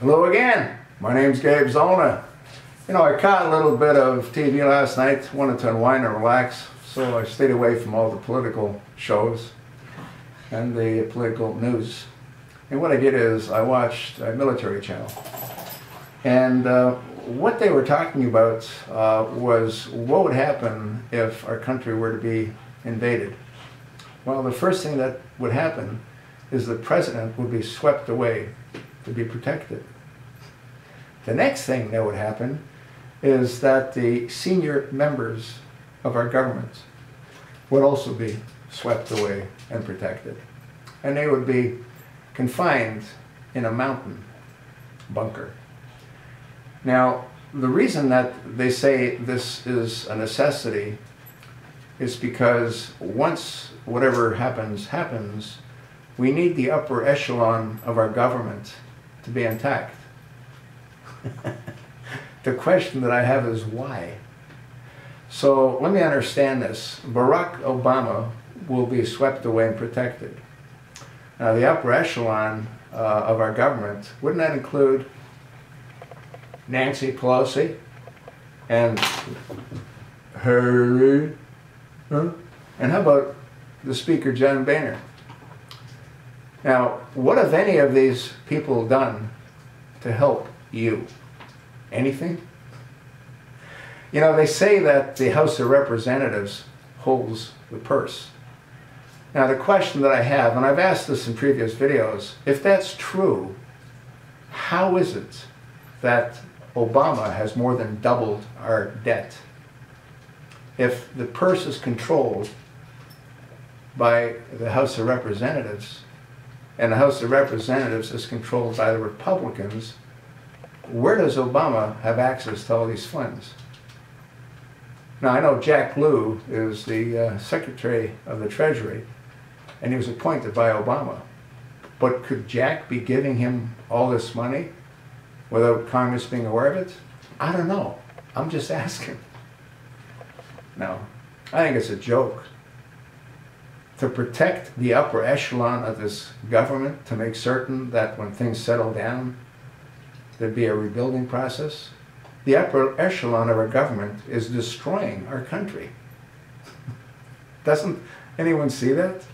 Hello again. My name's Gabe Zona. You know, I caught a little bit of TV last night, wanted to unwind and relax, so I stayed away from all the political shows and the political news. And what I did is I watched a military channel. And what they were talking about was what would happen if our country were to be invaded. Well, the first thing that would happen is the president would be swept away to be protected. The next thing that would happen is that the senior members of our government would also be swept away and protected. And they would be confined in a mountain bunker. Now, the reason that they say this is a necessity is because once whatever happens, we need the upper echelon of our government to be intact. The question that I have is why? So let me understand this. Barack Obama will be swept away and protected. Now the upper echelon of our government, wouldn't that include Nancy Pelosi and Harry? Huh? And how about the Speaker, John Boehner? Now, what have any of these people done to help you? Anything? You know, they say that the House of Representatives holds the purse. Now, the question that I have, and I've asked this in previous videos, if that's true, how is it that Obama has more than doubled our debt? If the purse is controlled by the House of Representatives, and the House of Representatives is controlled by the Republicans, where does Obama have access to all these funds? Now, I know Jack Lew is the Secretary of the Treasury, and he was appointed by Obama. But could Jack be giving him all this money without Congress being aware of it? I don't know. I'm just asking. No, I think it's a joke. To protect the upper echelon of this government, to make certain that when things settle down, there'd be a rebuilding process. The upper echelon of our government is destroying our country. Doesn't anyone see that?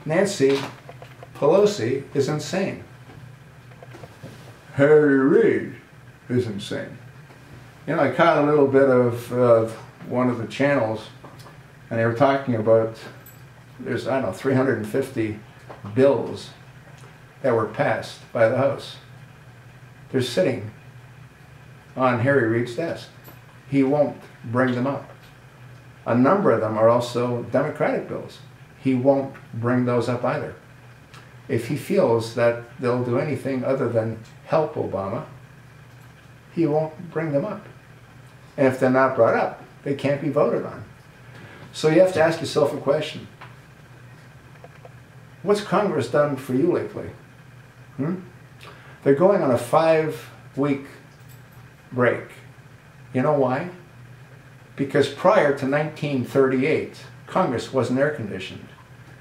Nancy Pelosi is insane. Harry Reid is insane. You know, I caught a little bit of one of the channels, and they were talking about, there's, I don't know, 350 bills that were passed by the House. They're sitting on Harry Reid's desk. He won't bring them up. A number of them are also Democratic bills. He won't bring those up either. If he feels that they'll do anything other than help Obama, he won't bring them up. And if they're not brought up, they can't be voted on. So you have to ask yourself a question. What's Congress done for you lately? They're going on a 5-week break. You know why? Because prior to 1938, Congress wasn't air conditioned.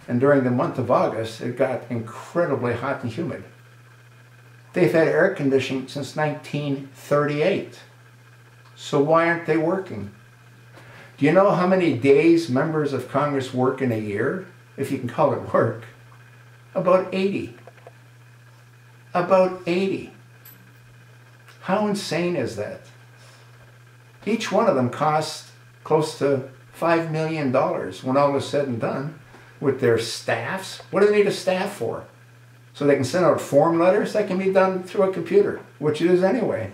And during the month of August, it got incredibly hot and humid. They've had air conditioning since 1938. So why aren't they working? Do you know how many days members of Congress work in a year? If you can call it work. About 80. About 80. How insane is that? Each one of them costs close to $5 million when all is said and done, with their staffs. What do they need a staff for? So they can send out form letters? That can be done through a computer, which it is anyway.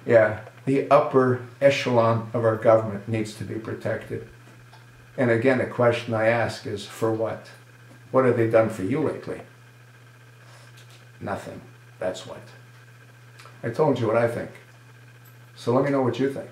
Yeah, the upper echelon of our government needs to be protected. And again, the question I ask is, for what? What have they done for you lately? Nothing. That's what. I told you what I think. So let me know what you think.